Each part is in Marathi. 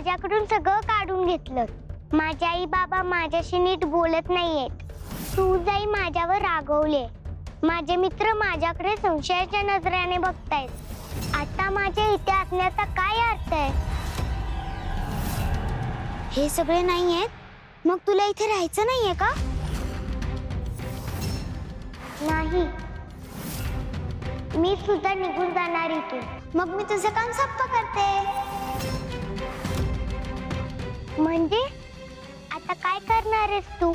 माझ्याकडून सगळं काढून घेतलं। माझे आई बाबा माझ्याशी नीट बोलत नाहीयेत। तुळजाई माझ्यावर रागवले। माझे मित्र माझ्याकडे संशयाच्या नजरेने बघतायत। आता माझ्या इथे असण्याचा काय अर्थ आहे? हे सगळे नाहीयेत, मग तुला इथे राहायचं नाहीये का? नाही, मी सुद्धा निघून जाणार इथून। मग मी तुझं काम सोपं करते। म्हणजे आता काय करणार आहेस तू?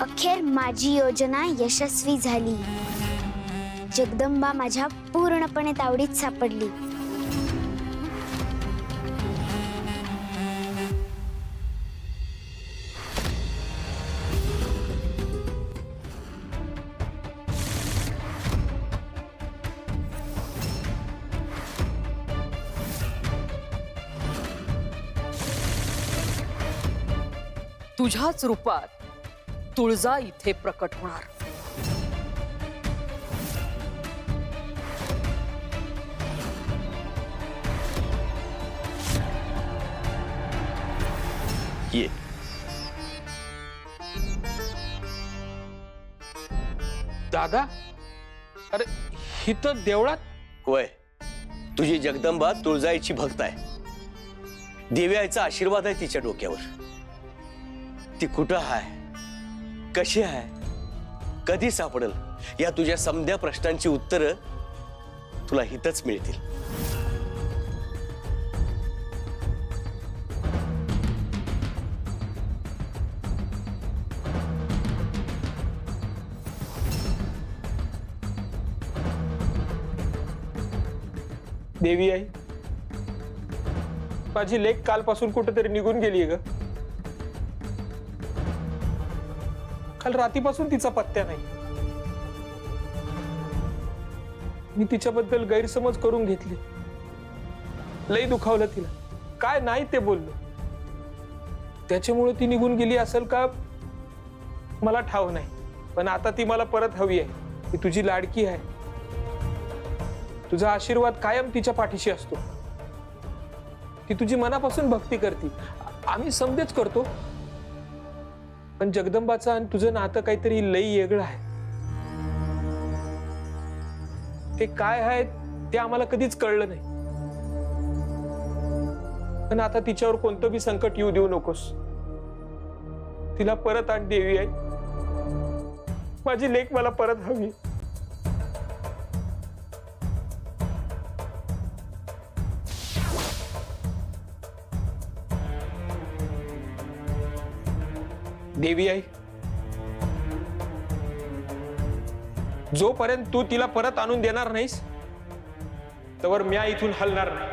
अखेर माझी योजना यशस्वी झाली। जगदंबा माझ्या पूर्णपणे तावडीत सापडली। तुझ्याच रूपात तुळजा इथे प्रकट होणार। ये दादा, अरे ही तर देवळात। होय, तुझी जगदंबा तुळजाईची भक्त आहे। देवी आईचा आशीर्वाद आहे तिच्या डोक्यावर। ती कुठं आहे, कशी आहे, कधी सापडेल, या तुझ्या समध्या प्रश्नांची उत्तरं तुला हितच मिळतील। देवी आई, माझी लेक कालपासून कुठेतरी निघून गेली ग। काल रात्रीपासून तिचा पत्त्या नाही। मी तिच्याबद्दल गैरसमज करून घेतली, लई दुखावलं तिला। काय नाही ते बोललो, त्याच्यामुळे ती निघून गेली असेल का मला ठाव नाही। पण आता ती मला परत हवी आहे। ती तुझी लाडकी आहे, तुझा आशीर्वाद कायम तिच्या पाठीशी असतो। ती तुझी मनापासून भक्ती करते, आम्ही समजेच करतो। पण जगदंबाचं आणि तुझं नातं काहीतरी लई वेगळं आहे। ते काय आहे ते आम्हाला कधीच कळलं नाही। पण आता तिच्यावर कोणतं बी संकट येऊ देऊ नकोस। तिला परत आण देवी आई, माझी लेक मला परत हवी। देवी आई, जोपर्यंत तू तिला परत आणून देणार नाहीस तोवर मी इथून हलणार नाही।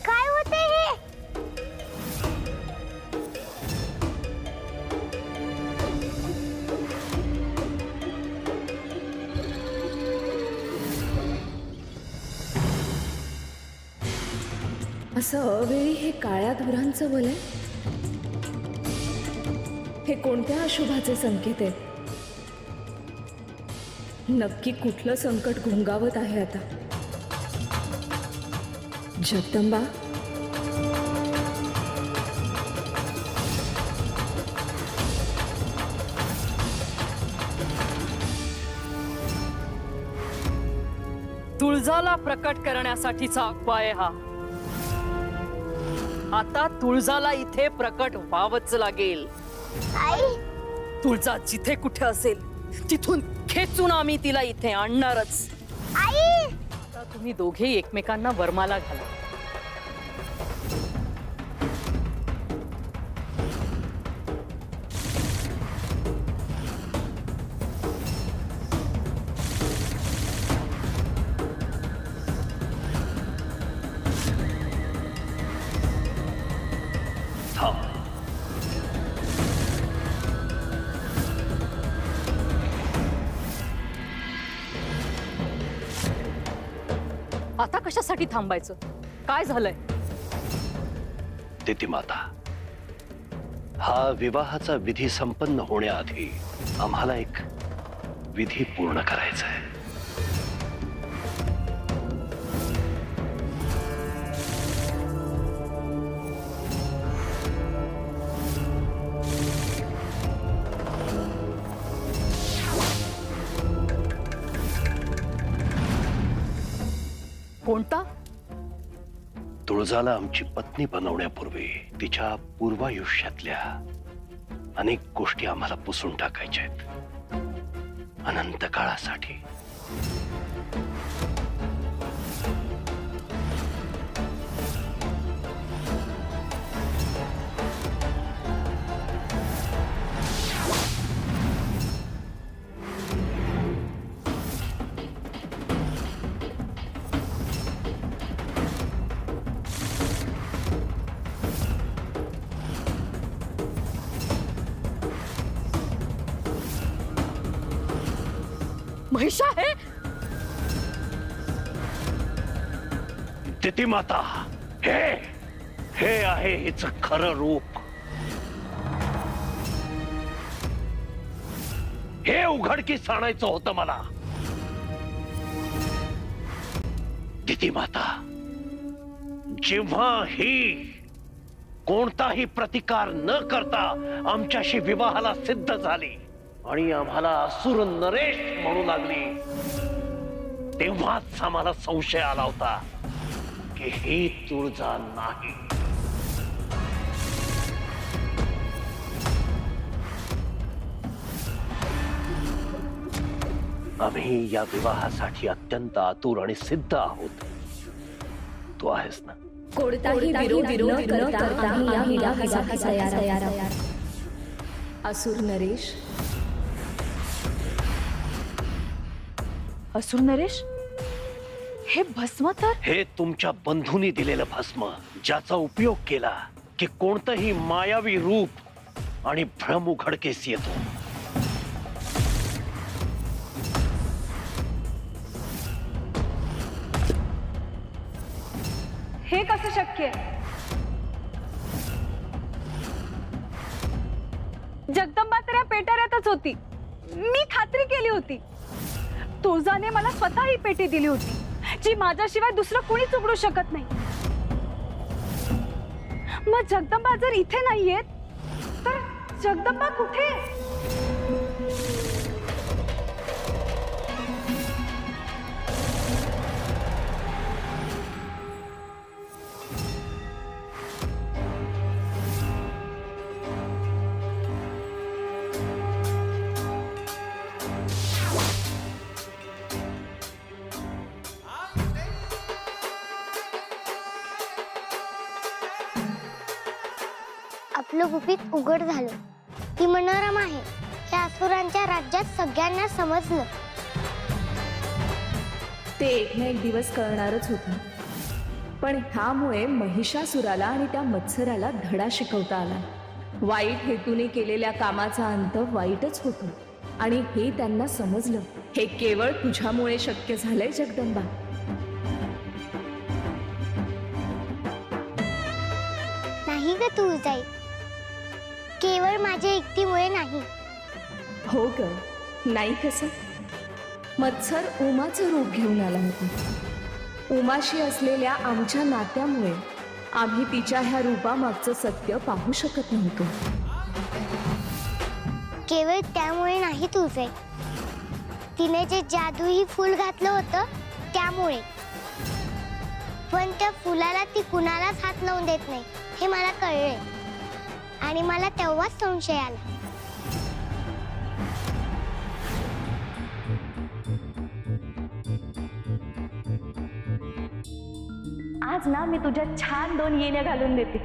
काय असं अवेळी हे काळ्या धुरांचं वलय, हे कोणत्या अशुभाचे संकेत आहेत? नक्की कुठलं संकट घोंगावत आहे आता? जगदंबा, तुळजाला प्रकट करण्यासाठीचा उपाय हा. आता तुळजाला इथे प्रकट व्हावंच लागेल. आई, तुळजा जिथे कुठे असेल तिथून खेचून आम्ही तिला इथे आणणारच. आई, आता तुम्ही दोघे एकमेकांना वरमाला घाला. आता कशासाठी थांबायचं? काय झालंय? दितिमाता, हा विवाहाचा विधी संपन्न होण्याआधी आम्हाला एक विधी पूर्ण करायचा आहे. कोणता? तुळजाला आमची पत्नी बनवण्यापूर्वी तिच्या पूर्वायुष्यातल्या अनेक गोष्टी आम्हाला पुसून टाकायच्या आहेत, अनंत काळासाठी. महिषा हे दितिमाता, हे हे आहे हिचं खरं रूप. हे उघडकीस आणायचं होतं मला. दितिमाता, जेव्हा ही कोणताही प्रतिकार न करता आमच्याशी विवाहाला सिद्ध झाली आणि आम्हाला असुर नरेश म्हणू लागली, तेव्हाच आम्हाला संशय आला होता की ही तुळजा नाही. आम्ही या विवाहासाठी अत्यंत आतुर आणि सिद्ध आहोत. तू आहेस ना? कोणताही विरोध न करता आम्ही या विवाहासाठी तयार आहोत. असुर नरेश, असुर नरेश, हे भस्म तर हे तुमच्या बंधूंनी दिलेलं भस्म, ज्याचा उपयोग केला की कोणतंही मायावी रूप आणि भ्रम उघडकीस येतो. हे कसं शक्य आहे? जगदंबा तर या पेटाऱ्यातच होती. मी खात्री केली होती. तुळजाने मला स्वतः ही पेटी दिली होती, जी माझ्याशिवाय दुसरं कोणीच उघडू शकत नाही. मग जगदंबा जर इथे नाहीयेत, तर जगदंबा कुठे? आपलं गुपित उघड झालं. ती मनोरम आहे हे असुरांच्या राज्यात सगळ्यांना समजलं. ते एक ना एक दिवस कळणारच होतं. पण ह्यामुळे महिषासुराला आणि त्या मत्सराला धडा शिकवता आला. वाईट हेतूने केलेल्या कामाचा अंत वाईटच होतो आणि हे त्यांना समजलं. हे केवळ तुझ्यामुळे शक्य झालंय जगदंबा. ग तुळजाई, केवळ माझ्या एकटीमुळे नाही. हो ग, नाही कसं? मत्सर उमाचं रूप घेऊन आला होता. उमाशी असलेल्या आमच्या नात्यामुळे आम्ही तिच्या ह्या रूपामागचं सत्य पाहू शकत नव्हतो. केवळ त्यामुळे नाही तुझे, तिने जे जादूही फूल घातलं होतं त्यामुळे. पण त्या फुलाला ती कुणालाच हात लावून देत नाही हे मला कळले, आणि मला तेव्हाच संशय आला. आज ना मी तुझ्या छान 2 येण्या घालून देते.